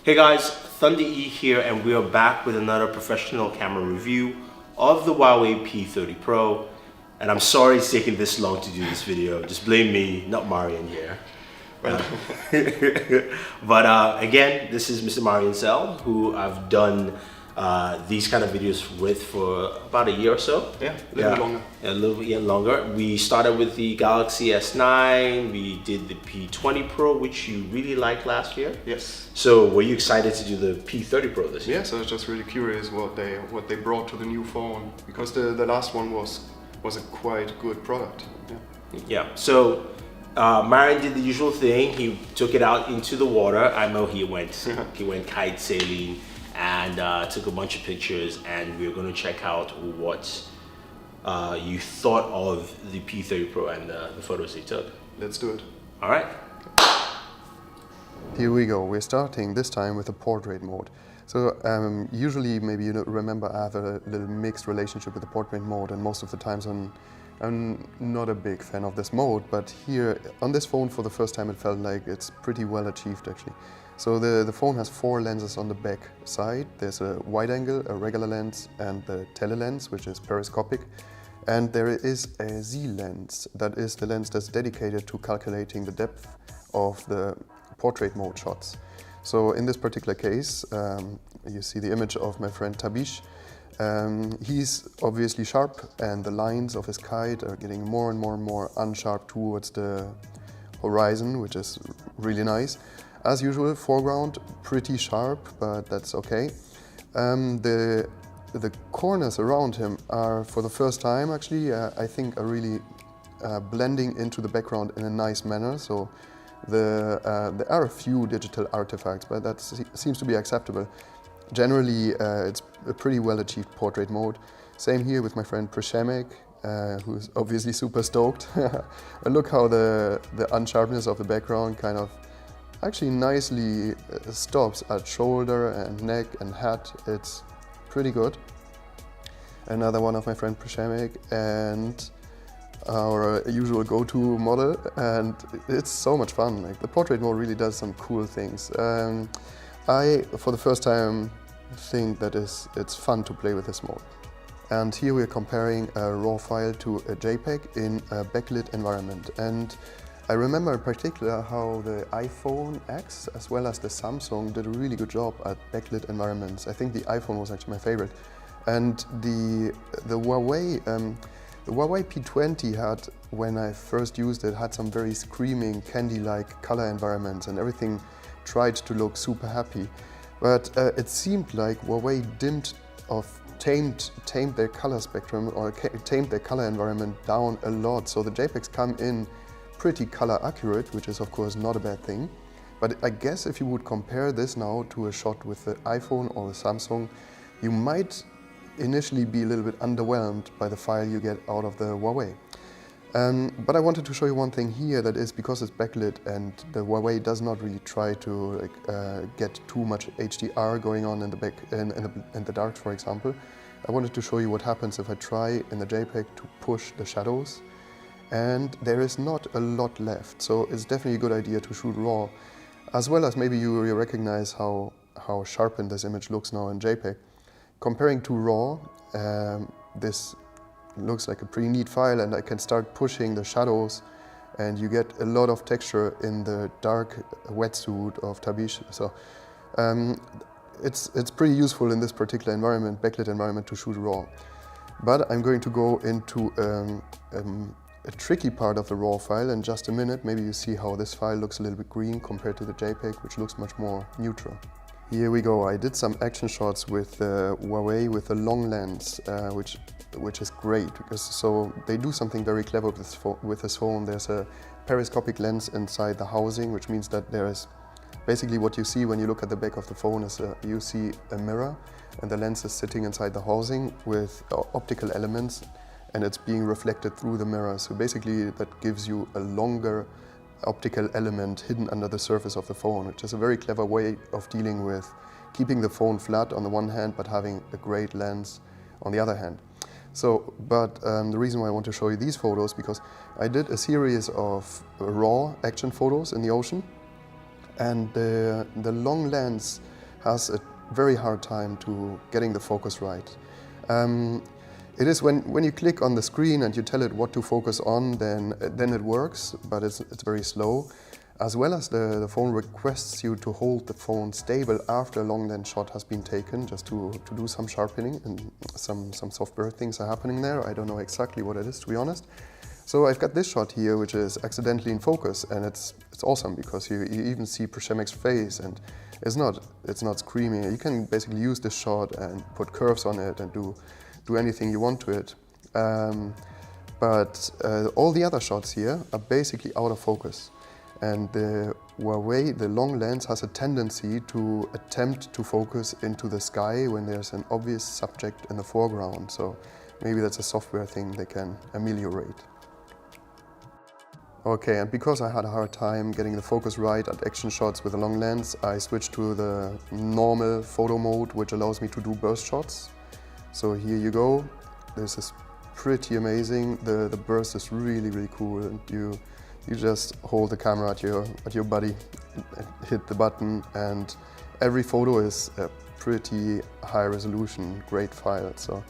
Hey guys, Thunder E here, and we are back with another professional camera review of the Huawei P30 Pro. And I'm sorry it's taking this long to do this video. Just blame me, not Marian here. Well, But again, this is Mr. Marian Sell, who I've done these kind of videos with for about a year or so. yeah, a little longer. A little bit longer. We started with the Galaxy S9, we did the P20 Pro, which you really liked last year. Yes. So were you excited to do the P30 Pro this year? Yes, I was just really curious what they brought to the new phone, because the last one was a quite good product. Yeah. Yeah. So Marian did the usual thing. He took it out into the water. I know he went kite sailing and took a bunch of pictures. And we're going to check out what you thought of the P30 Pro and the photos he took. Let's do it. All right. Here we go. We're starting this time with the portrait mode. So usually, maybe you remember, I have a little mixed relationship with the portrait mode, and most of the times I'm not a big fan of this mode, but here on this phone for the first time it felt like it's pretty well achieved actually. So the phone has 4 lenses on the back side. There's a wide angle, a regular lens, and the tele lens, which is periscopic. And there is a Z lens, that is the lens that's dedicated to calculating the depth of the portrait mode shots. So in this particular case, you see the image of my friend Tabish. He's obviously sharp, and the lines of his kite are getting more and more unsharp towards the horizon, which is really nice. As usual, foreground pretty sharp, but that's okay. The corners around him are, for the first time actually, I think are really blending into the background in a nice manner. So there are a few digital artifacts, but that seems to be acceptable. Generally, it's a pretty well achieved portrait mode. Same here with my friend Prashemek, who's obviously super stoked. And look how the unsharpness of the background kind of actually nicely stops at shoulder and neck and hat. It's pretty good. Another one of my friend Prashemek, and our usual go-to model, and it's so much fun. Like, the portrait mode really does some cool things. I, for the first time, think that it's fun to play with this mode. And here we're comparing a RAW file to a JPEG in a backlit environment. And I remember in particular how the iPhone X as well as the Samsung did a really good job at backlit environments. I think the iPhone was actually my favorite. And the Huawei P30 had, when I first used it, had some very screaming candy-like color environments, and everything tried to look super happy. But it seemed like Huawei tamed their color spectrum, or tamed their color environment down a lot. So the JPEGs come in pretty color accurate, which is of course not a bad thing. But I guess if you would compare this now to a shot with the iPhone or the Samsung, you might initially be a little bit underwhelmed by the file you get out of the Huawei. But I wanted to show you one thing here, that is, because it's backlit and the Huawei does not really try to get too much HDR going on in the back in the dark, for example. I wanted to show you what happens if I try in the JPEG to push the shadows, and there is not a lot left. So it's definitely a good idea to shoot RAW, as well as maybe you recognize how sharpened this image looks now in JPEG. Comparing to RAW, this looks like a pretty neat file, and I can start pushing the shadows, and you get a lot of texture in the dark wetsuit of Tabish. So it's pretty useful in this particular environment, backlit environment, to shoot RAW. But I'm going to go into a tricky part of the RAW file in just a minute. Maybe you see how this file looks a little bit green compared to the JPEG, which looks much more neutral. Here we go. I did some action shots with Huawei with a long lens, which is great, because so they do something very clever with this phone. There's a periscopic lens inside the housing, which means that there is basically what you see when you look at the back of the phone is you see a mirror, and the lens is sitting inside the housing with optical elements, and it's being reflected through the mirror. So basically that gives you a longer optical element hidden under the surface of the phone, which is a very clever way of dealing with keeping the phone flat on the one hand, but having a great lens on the other hand. So, but the reason why I want to show you these photos, because I did a series of raw action photos in the ocean, and the long lens has a very hard time to getting the focus right. It is when you click on the screen and you tell it what to focus on, then it works, but it's very slow. As well as the phone requests you to hold the phone stable after a long lens shot has been taken, just to do some sharpening, and some software things are happening there. I don't know exactly what it is, to be honest. So I've got this shot here, which is accidentally in focus, and it's awesome because you even see Przemek's face, and it's not screaming. You can basically use this shot and put curves on it and do anything you want to it. But all the other shots here are basically out of focus. And the Huawei, the long lens, has a tendency to attempt to focus into the sky when there's an obvious subject in the foreground. So maybe that's a software thing they can ameliorate. Okay, and because I had a hard time getting the focus right at action shots with a long lens, I switched to the normal photo mode, which allows me to do burst shots. So here you go. This is pretty amazing. The burst is really, really cool. And you just hold the camera at your body, hit the button, and every photo is a pretty high resolution, great file. So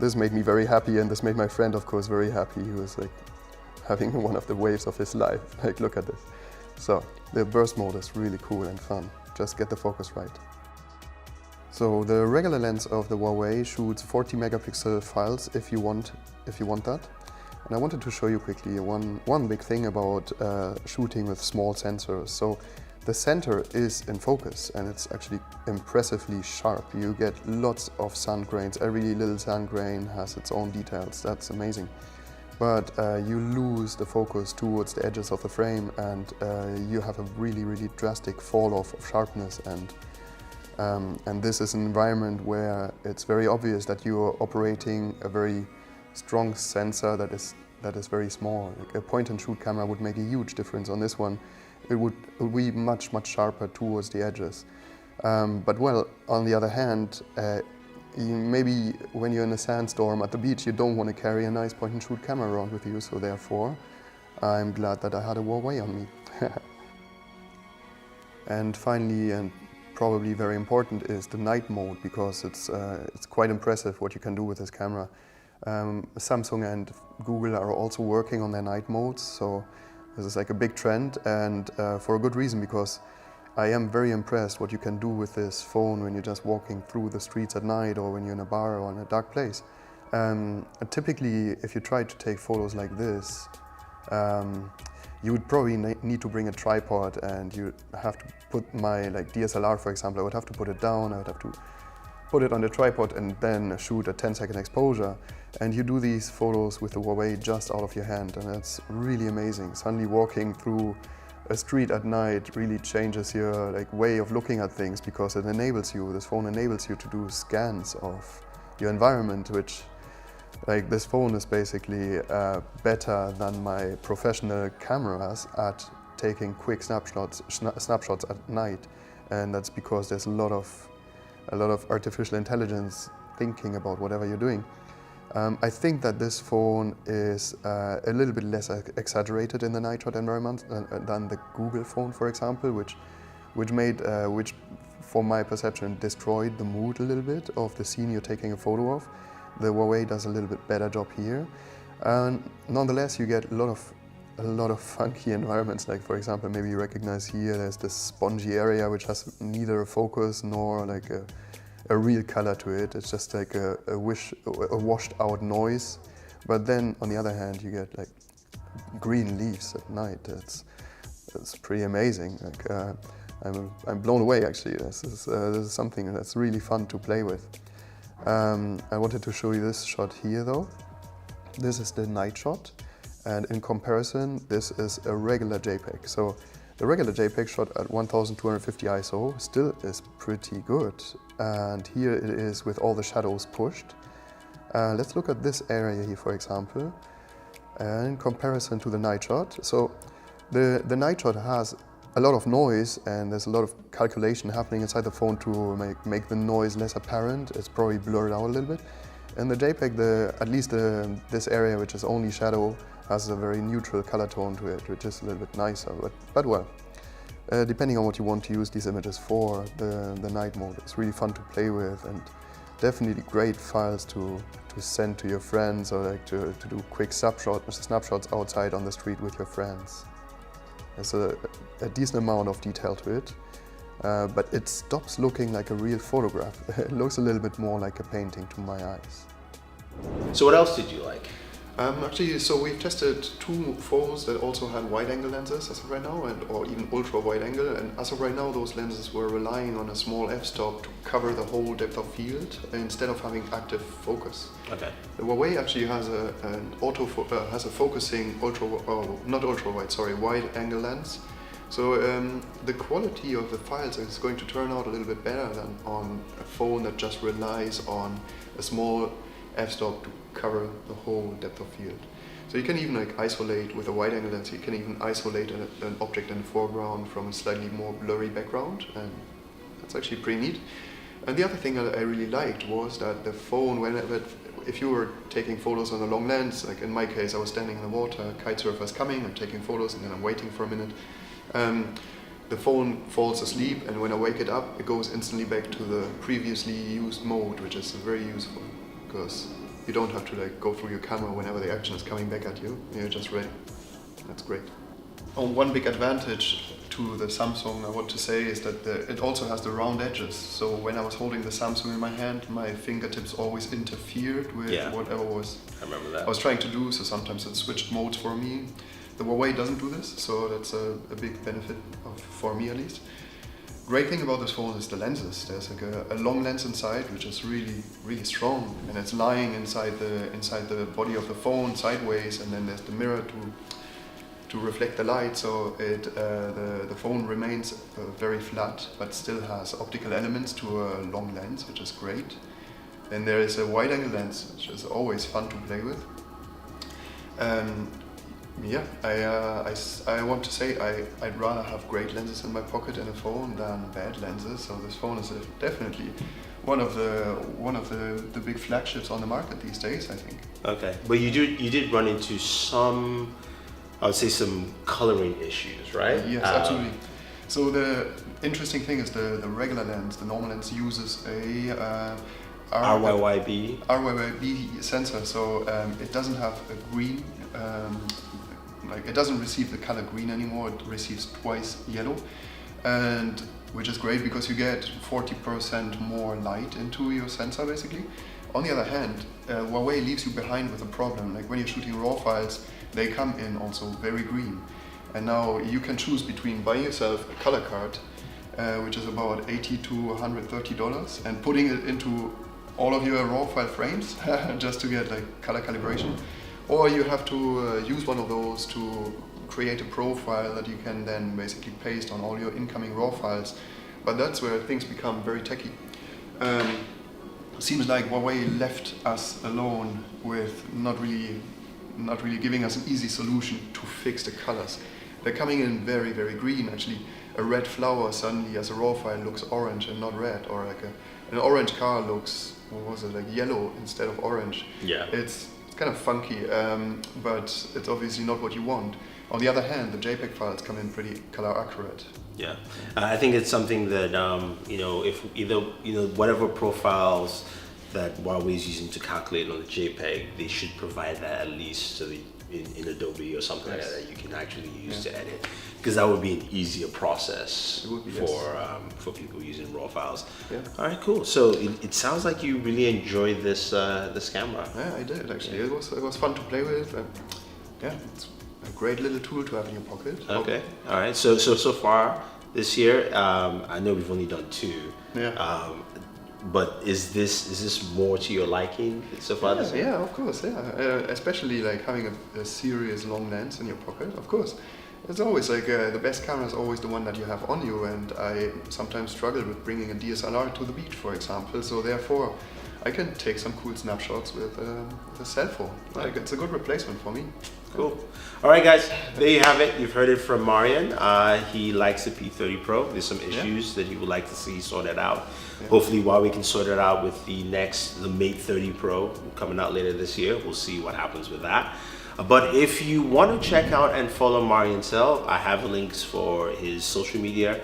this made me very happy, and this made my friend, of course, very happy. He was like having one of the waves of his life. Like, look at this. So the burst mode is really cool and fun. Just get the focus right. So the regular lens of the Huawei shoots 40 megapixel files if you want that. And I wanted to show you quickly one big thing about shooting with small sensors. So the center is in focus, and it's actually impressively sharp. You get lots of sand grains. Every little sand grain has its own details. That's amazing. But you lose the focus towards the edges of the frame, and you have a really, really drastic fall off of sharpness. And this is an environment where it's very obvious that you are operating a very strong sensor that is very small. Like a point-and-shoot camera would make a huge difference on this one. It would be much, much sharper towards the edges. But well, on the other hand, maybe when you're in a sandstorm at the beach, you don't want to carry a nice point-and-shoot camera around with you, so therefore I'm glad that I had a Huawei on me. And finally, and probably very important, is the night mode, because it's quite impressive what you can do with this camera. Samsung and Google are also working on their night modes, so this is like a big trend, and for a good reason, because I am very impressed what you can do with this phone when you're just walking through the streets at night, or when you're in a bar or in a dark place. Typically, if you try to take photos like this, you would probably need to bring a tripod, and you have to put my DSLR, for example. I would have to put it down, I would have to put it on the tripod and then shoot a 10-second exposure. And you do these photos with the Huawei just out of your hand, and it's really amazing. Suddenly walking through a street at night really changes your way of looking at things, because it enables you, this phone enables you to do scans of your environment, which this phone is basically better than my professional cameras at taking quick snapshots at night. And that's because there's a lot of artificial intelligence thinking about whatever you're doing. I think that this phone is a little bit less exaggerated in the night shot environment than the Google phone, for example, which for my perception destroyed the mood a little bit of the scene you're taking a photo of. The Huawei does a little bit better job here. Nonetheless, you get a lot of funky environments. Like, for example, maybe you recognize here there's this spongy area which has neither a focus nor a real color to it. It's just like a washed out noise. But then on the other hand, you get green leaves at night. It's pretty amazing. I'm blown away, actually. This is something that's really fun to play with. I wanted to show you this shot here, though. This is the night shot, and in comparison, this is a regular JPEG. So the regular JPEG shot at 1250 ISO still is pretty good, and here it is with all the shadows pushed. Let's look at this area here, for example, and in comparison to the night shot. So the night shot has a lot of noise, and there's a lot of calculation happening inside the phone to make the noise less apparent. It's probably blurred out a little bit. In the JPEG, at least this area, which is only shadow, has a very neutral color tone to it, which is a little bit nicer. But well, depending on what you want to use these images for, the night mode is really fun to play with and definitely great files to send to your friends or like to do quick snapshots outside on the street with your friends. There's a decent amount of detail to it, but it stops looking like a real photograph. It looks a little bit more like a painting to my eyes. So what else did you like? Actually, so we've tested two phones that also had wide-angle lenses as of right now, or even ultra-wide-angle. And as of right now, those lenses were relying on a small f-stop to cover the whole depth of field instead of having active focus. Okay. The Huawei actually has a focusing wide-angle lens. So the quality of the files is going to turn out a little bit better than on a phone that just relies on a small f-stop to cover the whole depth of field. So you can even like isolate with a wide angle lens, you can even isolate an object in the foreground from a slightly more blurry background, and that's actually pretty neat. And the other thing that I really liked was that the phone, if you were taking photos on a long lens, like in my case I was standing in the water, kite surfer's coming, I'm taking photos and then I'm waiting for a minute. The phone falls asleep, and when I wake it up, it goes instantly back to the previously used mode, which is very useful because you don't have to like go through your camera whenever the action is coming back at you. You're just ready. That's great. One big advantage to the Samsung I want to say is that it also has the round edges. So when I was holding the Samsung in my hand, my fingertips always interfered with whatever I remember that. I was trying to do. So sometimes it switched modes for me. The Huawei doesn't do this, so that's a big benefit for me at least. Great thing about this phone is the lenses. There's like a long lens inside, which is really, really strong, and it's lying inside the body of the phone sideways, and then there's the mirror to reflect the light. So the phone remains very flat, but still has optical elements to a long lens, which is great. Then there is a wide-angle lens, which is always fun to play with. Yeah, I want to say I'd rather have great lenses in my pocket in a phone than bad lenses. So this phone is definitely one of the big flagships on the market these days, I think. Okay, but you did run into some, I would say, some coloring issues, right? Yes, absolutely. So the interesting thing is the regular lens, the normal lens, uses a RYYB sensor, so it doesn't have a green. It doesn't receive the color green anymore, it receives twice yellow, and which is great because you get 40% more light into your sensor basically. On the other hand, Huawei leaves you behind with a problem. Like when you're shooting RAW files, they come in also very green. And now you can choose between buying yourself a color card, which is about $80 to $130, and putting it into all of your RAW file frames just to get like color calibration. Or you have to use one of those to create a profile that you can then basically paste on all your incoming RAW files. But that's where things become very techy. Seems like Huawei left us alone with not really giving us an easy solution to fix the colors. They're coming in very, very green. Actually, a red flower suddenly as a RAW file looks orange and not red, or like an orange car looks, like yellow instead of orange. Yeah. It's kind of funky, but it's obviously not what you want. On the other hand, the JPEG files come in pretty color accurate. Yeah, I think it's something that if whatever profiles that Huawei is using to calculate on the JPEG, they should provide that at least so that in Adobe or something like that you can actually use to edit, because that would be an easier process for people using RAW files. Yeah. All right, cool. So it sounds like you really enjoyed this camera. Yeah, I did actually. Yeah. It was fun to play with. It's a great little tool to have in your pocket. Okay. All right. So far this year, I know we've only done two. Yeah. But is this more to your liking so far this year? Yeah, of course. Yeah, especially like having a serious long lens in your pocket. Of course, it's always like the best camera is always the one that you have on you, and I sometimes struggle with bringing a DSLR to the beach, for example. So therefore, I can take some cool snapshots with a cell phone. Like it's a good replacement for me. Cool. All right, guys, there you have it. You've heard it from Marian. He likes the P30 Pro. There's some issues that he would like to see sorted out. Yeah. Hopefully, Huawei can sort it out with the Mate 30 Pro coming out later this year. We'll see what happens with that. But if you want to check out and follow Marian himself, I have links for his social media.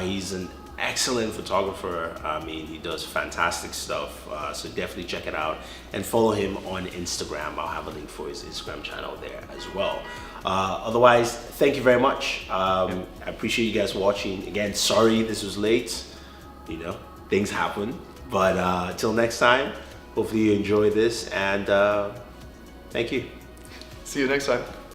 He's an excellent photographer. I mean, he does fantastic stuff. So definitely check it out and follow him on Instagram. I'll have a link for his Instagram channel there as well. Otherwise, thank you very much. I appreciate you guys watching. Again, sorry this was late. You know, things happen. But till next time, hopefully you enjoy this, and thank you. See you next time.